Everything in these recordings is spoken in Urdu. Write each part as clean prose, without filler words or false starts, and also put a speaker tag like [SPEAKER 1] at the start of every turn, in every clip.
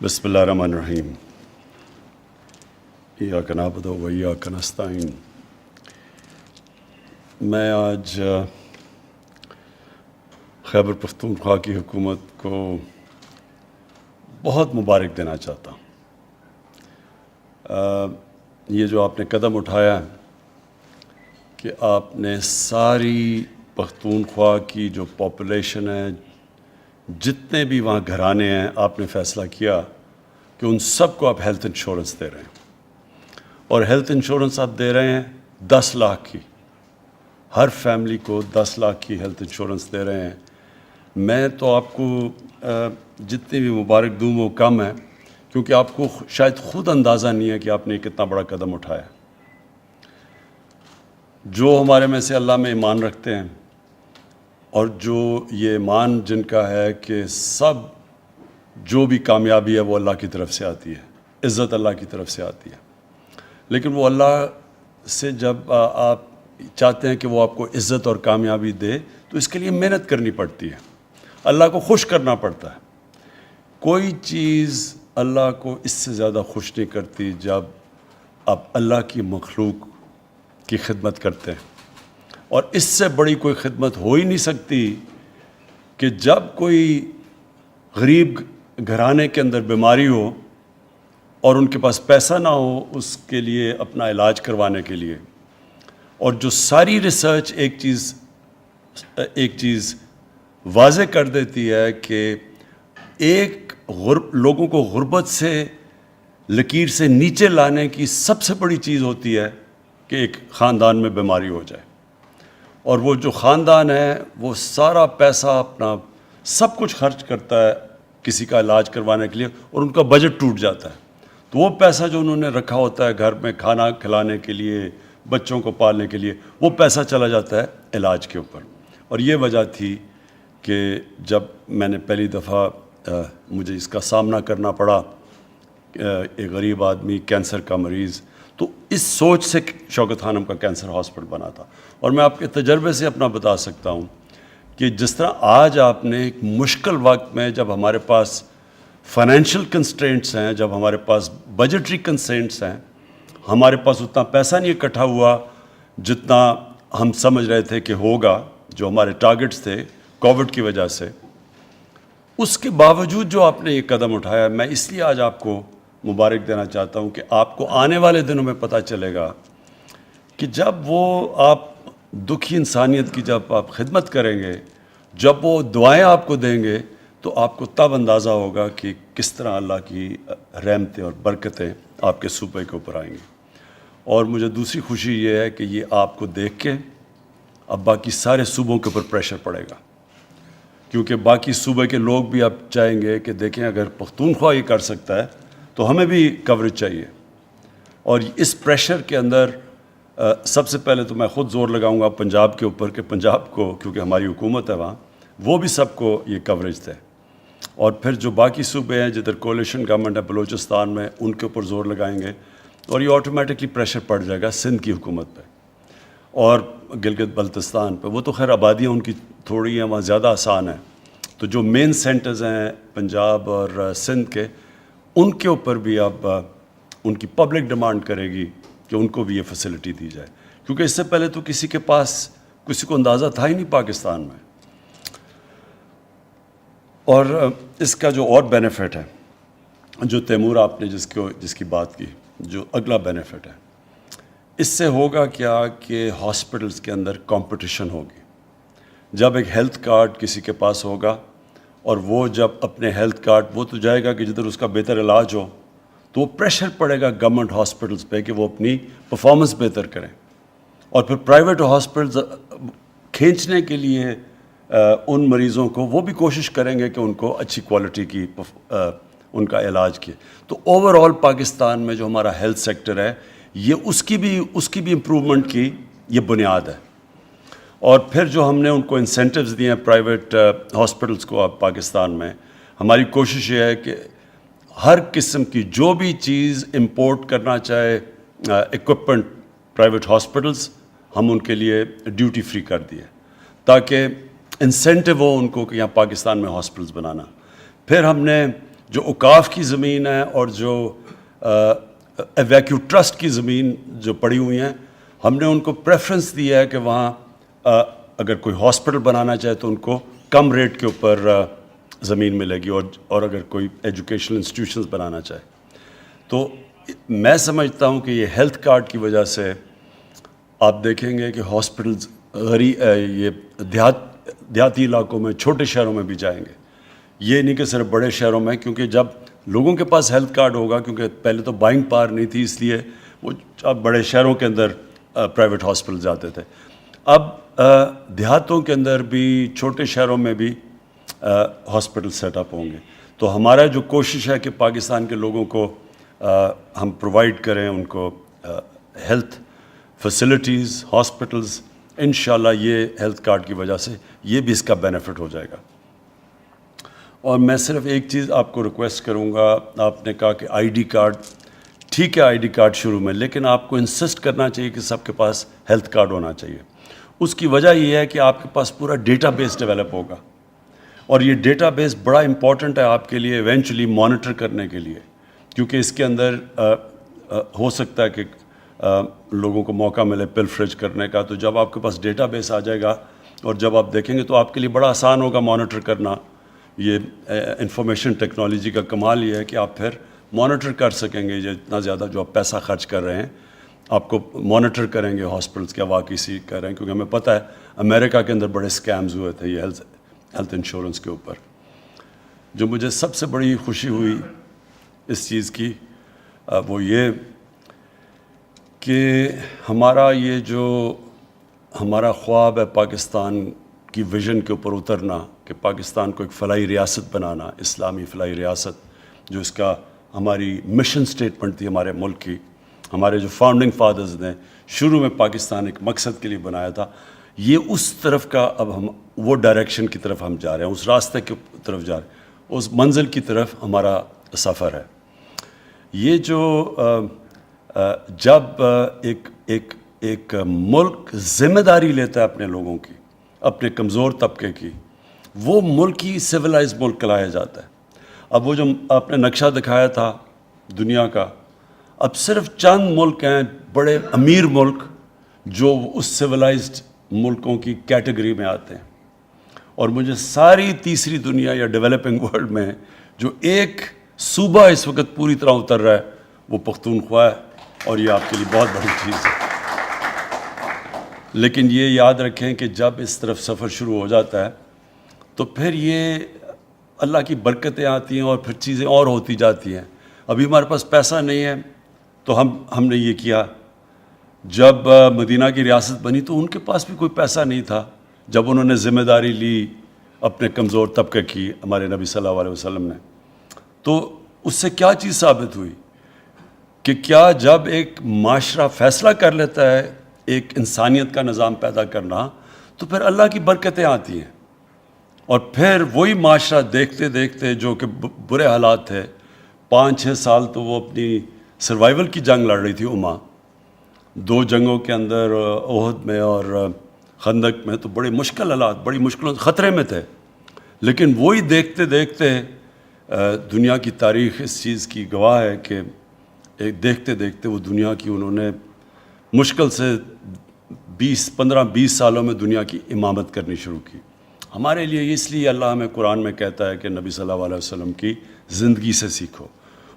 [SPEAKER 1] بسم اللہ الرحمن الرحیم ایاک نعبد و ایاک نستعین۔ میں آج خیبر پختونخوا کی حکومت کو بہت مبارک دینا چاہتا ہوں۔ یہ جو آپ نے قدم اٹھایا ہے کہ آپ نے ساری پختونخوا کی جو پاپولیشن ہے، جتنے بھی وہاں گھرانے ہیں، آپ نے فیصلہ کیا کہ ان سب کو آپ ہیلتھ انشورنس دے رہے ہیں، اور ہیلتھ انشورنس آپ دے رہے ہیں 10 لاکھ کی، ہر فیملی کو 10 لاکھ کی ہیلتھ انشورنس دے رہے ہیں۔ میں تو آپ کو جتنی بھی مبارک دوں وہ کم ہے، کیونکہ آپ کو شاید خود اندازہ نہیں ہے کہ آپ نے کتنا بڑا قدم اٹھایا۔ جو ہمارے میں سے اللہ میں ایمان رکھتے ہیں، اور جو یہ ایمان جن کا ہے کہ سب جو بھی کامیابی ہے وہ اللہ کی طرف سے آتی ہے، عزت اللہ کی طرف سے آتی ہے، لیکن وہ اللہ سے جب آپ چاہتے ہیں کہ وہ آپ کو عزت اور کامیابی دے تو اس کے لیے محنت کرنی پڑتی ہے، اللہ کو خوش کرنا پڑتا ہے۔ کوئی چیز اللہ کو اس سے زیادہ خوش نہیں کرتی جب آپ اللہ کی مخلوق کی خدمت کرتے ہیں، اور اس سے بڑی کوئی خدمت ہو ہی نہیں سکتی کہ جب کوئی غریب گھرانے کے اندر بیماری ہو اور ان کے پاس پیسہ نہ ہو اس کے لیے اپنا علاج کروانے کے لیے، اور جو ساری ریسرچ ایک چیز واضح کر دیتی ہے کہ لوگوں کو غربت سے لکیر سے نیچے لانے کی سب سے بڑی چیز ہوتی ہے کہ ایک خاندان میں بیماری ہو جائے، اور وہ جو خاندان ہے وہ سارا پیسہ اپنا سب کچھ خرچ کرتا ہے کسی کا علاج کروانے کے لیے، اور ان کا بجٹ ٹوٹ جاتا ہے، تو وہ پیسہ جو انہوں نے رکھا ہوتا ہے گھر میں کھانا کھلانے کے لیے، بچوں کو پالنے کے لیے، وہ پیسہ چلا جاتا ہے علاج کے اوپر۔ اور یہ وجہ تھی کہ جب میں نے پہلی دفعہ مجھے اس کا سامنا کرنا پڑا، ایک غریب آدمی کینسر کا مریض، تو اس سوچ سے شوکت خانم کا کینسر ہاسپٹل بنا تھا۔ اور میں آپ کے تجربے سے اپنا بتا سکتا ہوں کہ جس طرح آج آپ نے ایک مشکل وقت میں، جب ہمارے پاس فائنینشیل کنسٹرینٹس ہیں، جب ہمارے پاس بجٹری کنسٹرینٹس ہیں، ہمارے پاس اتنا پیسہ نہیں اکٹھا ہوا جتنا ہم سمجھ رہے تھے کہ ہوگا، جو ہمارے ٹارگٹس تھے کووڈ کی وجہ سے، اس کے باوجود جو آپ نے یہ قدم اٹھایا، میں اس لیے آج آپ کو مبارک دینا چاہتا ہوں کہ آپ کو آنے والے دنوں میں پتہ چلے گا کہ جب وہ آپ دکھی انسانیت کی جب آپ خدمت کریں گے، جب وہ دعائیں آپ کو دیں گے، تو آپ کو تب اندازہ ہوگا کہ کس طرح اللہ کی رحمتیں اور برکتیں آپ کے صوبے کے اوپر آئیں گی۔ اور مجھے دوسری خوشی یہ ہے کہ یہ آپ کو دیکھ کے اب باقی سارے صوبوں کے اوپر پریشر پڑے گا، کیونکہ باقی صوبے کے لوگ بھی اب چاہیں گے کہ دیکھیں اگر پختونخوا یہ کر سکتا ہے تو ہمیں بھی کوریج چاہیے۔ اور اس پریشر کے اندر سب سے پہلے تو میں خود زور لگاؤں گا پنجاب کے اوپر کہ پنجاب کو، کیونکہ ہماری حکومت ہے وہاں، وہ بھی سب کو یہ کوریج دے، اور پھر جو باقی صوبے ہیں جدھر کولیشن گورنمنٹ ہے بلوچستان میں، ان کے اوپر زور لگائیں گے، اور یہ آٹومیٹکلی پریشر پڑ جائے گا سندھ کی حکومت پہ اور گلگت بلتستان پہ۔ وہ تو خیر آبادیاں ان کی تھوڑی ہیں، وہاں زیادہ آسان ہے، تو جو مین سینٹرز ہیں پنجاب اور سندھ کے، ان کے اوپر بھی اب ان کی پبلک ڈیمانڈ کرے گی کہ ان کو بھی یہ فیسلٹی دی جائے، کیونکہ اس سے پہلے تو کسی کے پاس کسی کو اندازہ تھا ہی نہیں پاکستان میں۔ اور اس کا جو اور بینیفٹ ہے، جو تیمور آپ نے جس کی بات کی، جو اگلا بینیفٹ ہے، اس سے ہوگا کیا کہ ہاسپٹلس کے اندر کمپٹیشن ہوگی۔ جب ایک ہیلتھ کارڈ کسی کے پاس ہوگا، اور وہ جب اپنے ہیلتھ کارڈ، وہ تو جائے گا کہ جدھر اس کا بہتر علاج ہو، تو وہ پریشر پڑے گا گورنمنٹ ہاسپٹلس پہ کہ وہ اپنی پرفارمنس بہتر کریں، اور پھر پرائیویٹ ہاسپٹلز کھینچنے کے لیے ان مریضوں کو وہ بھی کوشش کریں گے کہ ان کو اچھی کوالٹی کی ان کا علاج کیے۔ تو اوور آل پاکستان میں جو ہمارا ہیلتھ سیکٹر ہے، یہ اس کی بھی امپرومنٹ کی یہ بنیاد ہے۔ اور پھر جو ہم نے ان کو انسینٹیوز دیے ہیں پرائیویٹ ہاسپٹلس کو، اب پاکستان میں ہماری کوشش یہ ہے کہ ہر قسم کی جو بھی چیز امپورٹ کرنا چاہے اکوپمنٹ پرائیویٹ ہاسپٹلس، ہم ان کے لیے ڈیوٹی فری کر دیے تاکہ انسینٹیو ہو ان کو کہ یہاں پاکستان میں ہاسپٹلس بنانا۔ پھر ہم نے جو اوقاف کی زمین ہے اور جو ایویکیو ٹرسٹ کی زمین جو پڑی ہوئی ہیں، ہم نے ان کو پریفرنس دیا ہے کہ وہاں اگر کوئی ہاسپٹل بنانا چاہے تو ان کو کم ریٹ کے اوپر زمین ملے گی، اور اگر کوئی ایجوکیشنل انسٹیٹیوشنز بنانا چاہے تو میں سمجھتا ہوں کہ یہ ہیلتھ کارڈ کی وجہ سے آپ دیکھیں گے کہ ہاسپٹلز یہ دیہاتی علاقوں میں، چھوٹے شہروں میں بھی جائیں گے، یہ نہیں کہ صرف بڑے شہروں میں، کیونکہ جب لوگوں کے پاس ہیلتھ کارڈ ہوگا، کیونکہ پہلے تو بائنگ پاور نہیں تھی، اس لیے وہ اب بڑے شہروں کے اندر پرائیویٹ ہاسپٹل جاتے تھے، اب دیہاتوں کے اندر بھی، چھوٹے شہروں میں بھی ہاسپٹل سیٹ اپ ہوں گے. تو ہمارا جو کوشش ہے کہ پاکستان کے لوگوں کو ہم پرووائڈ کریں ان کو ہیلتھ فیسلٹیز، ہاسپٹلز. انشاءاللہ یہ ہیلتھ کارڈ کی وجہ سے یہ بھی اس کا بینیفٹ ہو جائے گا. اور میں صرف ایک چیز آپ کو ریکویسٹ کروں گا، آپ نے کہا کہ آئی ڈی کارڈ، ٹھیک ہے آئی ڈی کارڈ شروع میں، لیکن آپ کو انسسٹ کرنا چاہیے کہ سب کے پاس ہیلتھ کارڈ ہونا چاہیے. اس کی وجہ یہ ہے کہ آپ کے پاس پورا ڈیٹا بیس ڈیولپ ہوگا، اور یہ ڈیٹا بیس بڑا امپورٹنٹ ہے آپ کے لیے ایونچولی مانیٹر کرنے کے لیے، کیونکہ اس کے اندر ہو سکتا ہے کہ لوگوں کو موقع ملے پلفریج کرنے کا. تو جب آپ کے پاس ڈیٹا بیس آ جائے گا اور جب آپ دیکھیں گے تو آپ کے لیے بڑا آسان ہوگا مانیٹر کرنا. یہ انفارمیشن ٹیکنالوجی کا کمال یہ ہے کہ آپ پھر مانیٹر کر سکیں گے، یہ اتنا زیادہ جو آپ پیسہ خرچ کر رہے ہیں آپ کو مانیٹر کریں گے ہاسپٹلس کیا واقعی سی کر رہے ہیں. کیونکہ ہمیں پتہ ہے امریکہ کے اندر بڑے اسکیمز ہوئے تھے یہ ہیلتھ انشورنس کے اوپر. جو مجھے سب سے بڑی خوشی ہوئی اس چیز کی وہ یہ کہ ہمارا یہ جو ہمارا خواب ہے پاکستان کی ویژن کے اوپر اترنا، کہ پاکستان کو ایک فلاحی ریاست بنانا، اسلامی فلاحی ریاست، جو اس کا ہماری مشن سٹیٹمنٹ تھی ہمارے ملک کی. ہمارے جو فاؤنڈنگ فادرز نے شروع میں پاکستان ایک مقصد کے لیے بنایا تھا، یہ اس طرف کا اب ہم وہ ڈائریکشن کی طرف ہم جا رہے ہیں، اس راستے کی طرف جا رہے ہیں، اس منزل کی طرف ہمارا سفر ہے. یہ جو جب ایک ملک ذمہ داری لیتا ہے اپنے لوگوں کی، اپنے کمزور طبقے کی، وہ ملک ہی سویلائز ملک کہلایا جاتا ہے. اب وہ جو آپ نے نقشہ دکھایا تھا دنیا کا، اب صرف چند ملک ہیں بڑے امیر ملک جو اس سویلائزڈ ملکوں کی کیٹیگری میں آتے ہیں. اور مجھے ساری تیسری دنیا یا ڈیولپنگ ورلڈ میں جو ایک صوبہ اس وقت پوری طرح اتر رہا ہے وہ پختونخوا ہے، اور یہ آپ کے لیے بہت بڑی چیز ہے. لیکن یہ یاد رکھیں کہ جب اس طرف سفر شروع ہو جاتا ہے تو پھر یہ اللہ کی برکتیں آتی ہیں اور پھر چیزیں اور ہوتی جاتی ہیں. ابھی ہمارے پاس پیسہ نہیں ہے تو ہم نے یہ کیا. جب مدینہ کی ریاست بنی تو ان کے پاس بھی کوئی پیسہ نہیں تھا. جب انہوں نے ذمہ داری لی اپنے کمزور طبقے کی، ہمارے نبی صلی اللہ علیہ وسلم نے، تو اس سے کیا چیز ثابت ہوئی کہ کیا جب ایک معاشرہ فیصلہ کر لیتا ہے ایک انسانیت کا نظام پیدا کرنا تو پھر اللہ کی برکتیں آتی ہیں. اور پھر وہی معاشرہ دیکھتے دیکھتے جو کہ برے حالات تھے، 5-6 سال تو وہ اپنی سروائیول کی جنگ لڑ رہی تھی. 2 جنگوں کے اندر، احد میں اور خندق میں، تو بڑے مشکل حالات، بڑی مشکلوں خطرے میں تھے. لیکن وہی دیکھتے دیکھتے دنیا کی تاریخ اس چیز کی گواہ ہے کہ دیکھتے دیکھتے وہ دنیا کی انہوں نے مشکل سے 15-20 سالوں میں دنیا کی امامت کرنی شروع کی. ہمارے لیے اس لیے اللہ ہمیں قرآن میں کہتا ہے کہ نبی صلی اللہ علیہ وسلم کی زندگی سے سیکھو.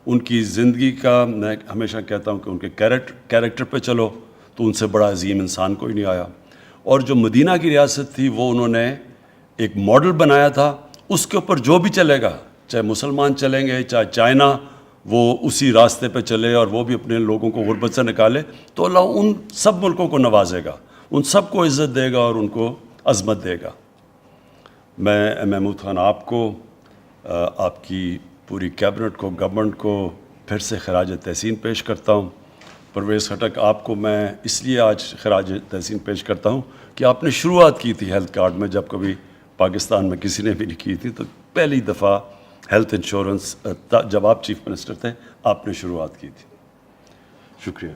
[SPEAKER 1] ان کی زندگی کا میں ہمیشہ کہتا ہوں کہ ان کے کیریکٹر پہ چلو تو ان سے بڑا عظیم انسان کوئی نہیں آیا. اور جو مدینہ کی ریاست تھی وہ انہوں نے ایک ماڈل بنایا تھا، اس کے اوپر جو بھی چلے گا، چاہے مسلمان چلیں گے، چاہے چائنا، وہ اسی راستے پہ چلے اور وہ بھی اپنے لوگوں کو غربت سے نکالے، تو اللہ ان سب ملکوں کو نوازے گا، ان سب کو عزت دے گا اور ان کو عظمت دے گا. میں محمود خان آپ کو، آپ کی پوری کیبنٹ کو، گورنمنٹ کو پھر سے خراج تحسین پیش کرتا ہوں. پرویز خٹک آپ کو میں اس لیے آج خراج تحسین پیش کرتا ہوں کہ آپ نے شروعات کی تھی ہیلتھ کارڈ میں، جب کبھی پاکستان میں کسی نے بھی نہیں کی تھی، تو پہلی دفعہ ہیلتھ انشورنس جب آپ چیف منسٹر تھے آپ نے شروعات کی تھی. شکریہ.